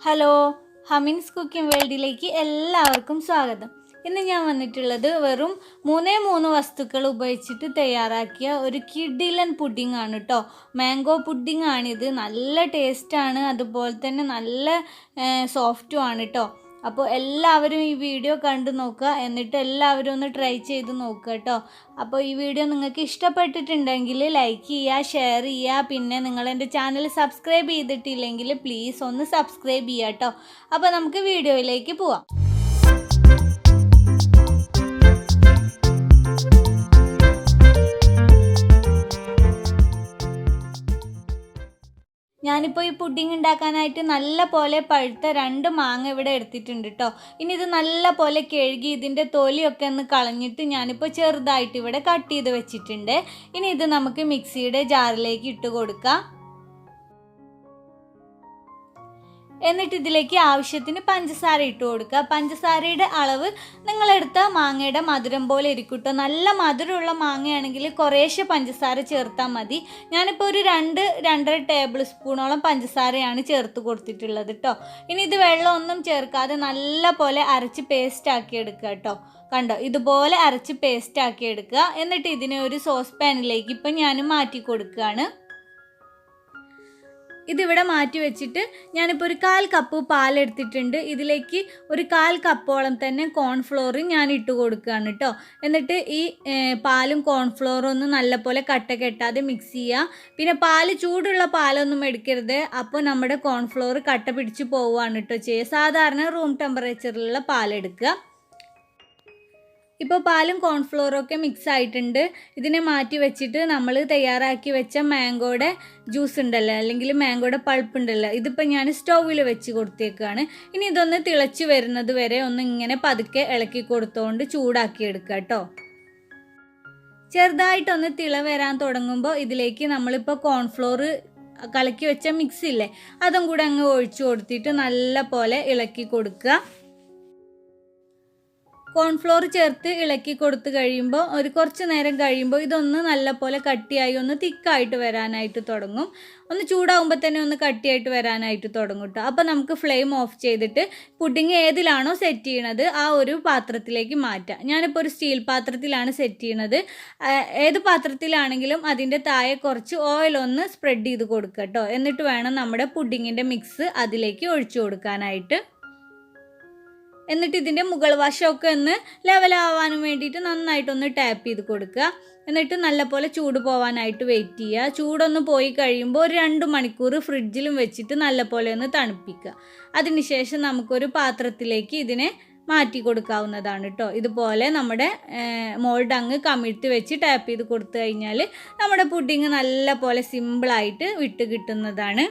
Hello, ഹമിൻസ് cooking വേൾഡിലേക്ക് എല്ലാവർക്കും സ്വാഗതം. ഇന്ന് ഞാൻ വന്നിട്ടുള്ളത് വെറും 3 വസ്തുക്കൾ ഉപയോഗിച്ചിട്ട് തയ്യാറാക്കിയ ഒരു കിഡിലൻ പുഡിംഗ് ആണ് കേട്ടോ. മാംഗോ പുഡിംഗ് ആണിത്. നല്ല ടേസ്റ്റാണ്, അതുപോലെ തന്നെ നല്ല സോഫ്റ്റും ആണ് കേട്ടോ. അപ്പോൾ എല്ലാവരും ഈ വീഡിയോ കണ്ടു നോക്കുക, എന്നിട്ട് എല്ലാവരും ഒന്ന് ട്രൈ ചെയ്ത് നോക്കുക കേട്ടോ. അപ്പോൾ ഈ വീഡിയോ നിങ്ങൾക്ക് ഇഷ്ടപ്പെട്ടിട്ടുണ്ടെങ്കിൽ ലൈക്ക് ചെയ്യുക, ഷെയർ ചെയ്യുക. പിന്നെ നിങ്ങൾ എൻ്റെ ചാനൽ സബ്സ്ക്രൈബ് ചെയ്തിട്ടില്ലെങ്കിൽ പ്ലീസ് ഒന്ന് സബ്സ്ക്രൈബ് ചെയ്യുക കേട്ടോ. അപ്പോൾ നമുക്ക് വീഡിയോയിലേക്ക് പോവാം. ഞാനിപ്പോൾ ഈ പുഡിംഗ് ഉണ്ടാക്കാനായിട്ട് നല്ല പോലെ പഴുത്ത 2 മാങ്ങ ഇവിടെ എടുത്തിട്ടുണ്ട് കേട്ടോ. ഇനി ഇത് നല്ല പോലെ കഴുകി ഇതിൻ്റെ തൊലിയൊക്കെ ഒന്ന് കളഞ്ഞിട്ട് ഞാനിപ്പോൾ ചെറുതായിട്ട് ഇവിടെ കട്ട് ചെയ്ത് വെച്ചിട്ടുണ്ട്. ഇനി ഇത് നമുക്ക് മിക്സിയുടെ ജാറിലേക്ക് ഇട്ട് കൊടുക്കാം. എന്നിട്ട് ഇതിലേക്ക് ആവശ്യത്തിന് പഞ്ചസാര ഇട്ട് കൊടുക്കുക. പഞ്ചസാരയുടെ അളവ് നിങ്ങളെടുത്ത മാങ്ങയുടെ മധുരം പോലെ ഇരിക്കട്ടോ. നല്ല മധുരമുള്ള മാങ്ങയാണെങ്കിൽ കുറേശ്ശെ പഞ്ചസാര ചേർത്താൽ മതി. ഞാനിപ്പോൾ ഒരു 2-2.5 ടേബിൾ സ്പൂണോളം പഞ്ചസാരയാണ് ചേർത്ത് കൊടുത്തിട്ടുള്ളത് കേട്ടോ. ഇനി ഇത് വെള്ളമൊന്നും ചേർക്കാതെ നല്ല പോലെ അരച്ച് പേസ്റ്റ് ആക്കി എടുക്കുക കേട്ടോ. കണ്ടോ, ഇതുപോലെ അരച്ച് പേസ്റ്റ് ആക്കി എടുക്കുക. എന്നിട്ട് ഇതിനെ ഒരു സോസ് പാനിലേക്ക് ഇപ്പം ഞാൻ മാറ്റി കൊടുക്കുകയാണ്. ഇതിവിടെ മാറ്റി വെച്ചിട്ട് ഞാനിപ്പോൾ ഒരു 1/4 കപ്പ് പാലെടുത്തിട്ടുണ്ട്. ഇതിലേക്ക് ഒരു 1/4 കപ്പോളം തന്നെ കോൺഫ്ലോർ ഞാൻ ഇട്ട് കൊടുക്കുകയാണ് കേട്ടോ. എന്നിട്ട് ഈ പാലും കോൺഫ്ലോറും ഒന്ന് നല്ലപോലെ കട്ട കെട്ടാതെ മിക്സ് ചെയ്യുക. പിന്നെ പാല് ചൂടുള്ള പാലൊന്നും എടുക്കരുത്, അപ്പോൾ നമ്മുടെ കോൺഫ്ലോർ കട്ട പിടിച്ച് പോവുകയാണ് കേട്ടോ ചെയ്യുക. സാധാരണ റൂം ടെമ്പറേച്ചറിലുള്ള പാലെടുക്കുക. ഇപ്പോൾ പാലും കോൺഫ്ലോറും ഒക്കെ മിക്സ് ആയിട്ടുണ്ട്. ഇതിനെ മാറ്റി വെച്ചിട്ട് നമ്മൾ തയ്യാറാക്കി വെച്ച മാംഗോയുടെ ജ്യൂസ് ഉണ്ടല്ലോ, അല്ലെങ്കിൽ മാംഗോയുടെ പൾപ്പ് ഉണ്ടല്ലോ, ഇതിപ്പോൾ ഞാൻ സ്റ്റൗവിൽ വെച്ച് കൊടുത്തേക്കാണ്. ഇനി ഇതൊന്ന് തിളച്ച് വരുന്നത് വരെ ഒന്ന് ഇങ്ങനെ പതുക്കെ ഇളക്കി കൊടുത്തുകൊണ്ട് ചൂടാക്കി എടുക്കുക കേട്ടോ. ചെറുതായിട്ടൊന്ന് തിള വരാൻ തുടങ്ങുമ്പോൾ ഇതിലേക്ക് നമ്മളിപ്പോൾ കോൺഫ്ലോർ കലക്കി വെച്ച മിക്സ് ഇല്ലേ, അതും കൂടെ അങ്ങ് ഒഴിച്ചു കൊടുത്തിട്ട് നല്ല പോലെ ഇളക്കി കൊടുക്കുക. കോൺഫ്ലോർ ചേർത്ത് ഇളക്കി കൊടുത്ത് കഴിയുമ്പോൾ ഒരു കുറച്ച് നേരം കഴിയുമ്പോൾ ഇതൊന്ന് നല്ലപോലെ കട്ടിയായി ഒന്ന് തിക്കായിട്ട് വരാനായിട്ട് തുടങ്ങും. ഒന്ന് ചൂടാകുമ്പോൾ തന്നെ ഒന്ന് കട്ടിയായിട്ട് വരാനായിട്ട് തുടങ്ങും കേട്ടോ. അപ്പോൾ നമുക്ക് ഫ്ലെയിം ഓഫ് ചെയ്തിട്ട് പുഡിംഗ് ഏതിലാണോ സെറ്റ് ചെയ്യണത് ആ ഒരു പാത്രത്തിലേക്ക് മാറ്റാം. ഞാനിപ്പോൾ ഒരു സ്റ്റീൽ പാത്രത്തിലാണ് സെറ്റ് ചെയ്യണത്. ഏത് പാത്രത്തിലാണെങ്കിലും അതിൻ്റെ താഴെ കുറച്ച് ഓയിൽ ഒന്ന് സ്പ്രെഡ് ചെയ്ത് കൊടുക്കുക കേട്ടോ. എന്നിട്ട് വേണം നമ്മുടെ പുഡിങ്ങിൻ്റെ മിക്സ് അതിലേക്ക് ഒഴിച്ചു കൊടുക്കാനായിട്ട്. എന്നിട്ട് ഇതിൻ്റെ മുകൾ വശമൊക്കെ ഒന്ന് ലെവലാവാനും വേണ്ടിയിട്ട് നന്നായിട്ടൊന്ന് ടാപ്പ് ചെയ്ത് കൊടുക്കുക. എന്നിട്ട് നല്ലപോലെ ചൂട് പോകാനായിട്ട് വെയിറ്റ് ചെയ്യുക. ചൂടൊന്ന് പോയി കഴിയുമ്പോൾ ഒരു 2 മണിക്കൂർ ഫ്രിഡ്ജിലും വെച്ചിട്ട് നല്ലപോലെ ഒന്ന് തണുപ്പിക്കുക. അതിനുശേഷം നമുക്കൊരു പാത്രത്തിലേക്ക് ഇതിനെ മാറ്റി കൊടുക്കാവുന്നതാണ് കേട്ടോ. ഇതുപോലെ നമ്മുടെ മോൾഡ് അങ്ങ് കമിഴ്ത്തി വെച്ച് ടാപ്പ് ചെയ്ത് കൊടുത്തു കഴിഞ്ഞാൽ നമ്മുടെ പുഡിങ് നല്ല പോലെ സിമ്പിളായിട്ട് വിട്ട് കിട്ടുന്നതാണ്.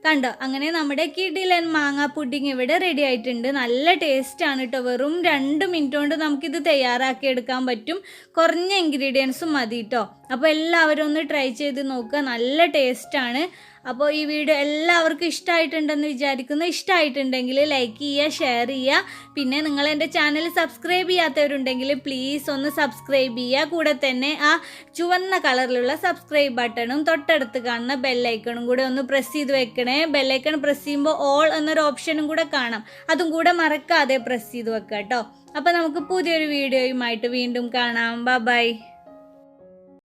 കണ്ടോ, അങ്ങനെ നമ്മുടെ കിഡിലൻ മാങ്ങ പുഡിംഗ് ഇവിടെ റെഡി ആയിട്ടുണ്ട്. നല്ല ടേസ്റ്റാണ് കേട്ടോ. വെറും 2 മിനിറ്റ് കൊണ്ട് നമുക്കിത് തയ്യാറാക്കി എടുക്കാൻ പറ്റും. കുറഞ്ഞ ഇൻഗ്രീഡിയൻസും മതി കേട്ടോ. അപ്പോൾ എല്ലാവരും ഒന്ന് ട്രൈ ചെയ്ത് നോക്കുക, നല്ല ടേസ്റ്റാണ്. അപ്പോൾ ഈ വീഡിയോ എല്ലാവർക്കും ഇഷ്ടമായിട്ടുണ്ടെന്ന് വിചാരിക്കുന്നു. ഇഷ്ടമായിട്ടുണ്ടെങ്കിൽ ലൈക്ക് ചെയ്യുക, ഷെയർ ചെയ്യുക. പിന്നെ നിങ്ങൾ എൻ്റെ ചാനൽ സബ്സ്ക്രൈബ് ചെയ്യാത്തവരുണ്ടെങ്കിൽ പ്ലീസ് ഒന്ന് സബ്സ്ക്രൈബ് ചെയ്യുക. കൂടെ തന്നെ ആ ചുവന്ന കളറിലുള്ള സബ്സ്ക്രൈബ് ബട്ടണും തൊട്ടടുത്ത് കാണുന്ന ബെല്ലൈക്കണും കൂടെ ഒന്ന് പ്രസ് ചെയ്ത് വെക്കണേ. ബെല്ലൈക്കൺ പ്രസ് ചെയ്യുമ്പോൾ ഓൾ എന്നൊരു ഓപ്ഷനും കൂടെ കാണാം, അതും കൂടെ മറക്കാതെ പ്രസ് ചെയ്ത് വെക്കുക കേട്ടോ. അപ്പോൾ നമുക്ക് പുതിയൊരു വീഡിയോയുമായിട്ട് വീണ്ടും കാണാം. ബൈ.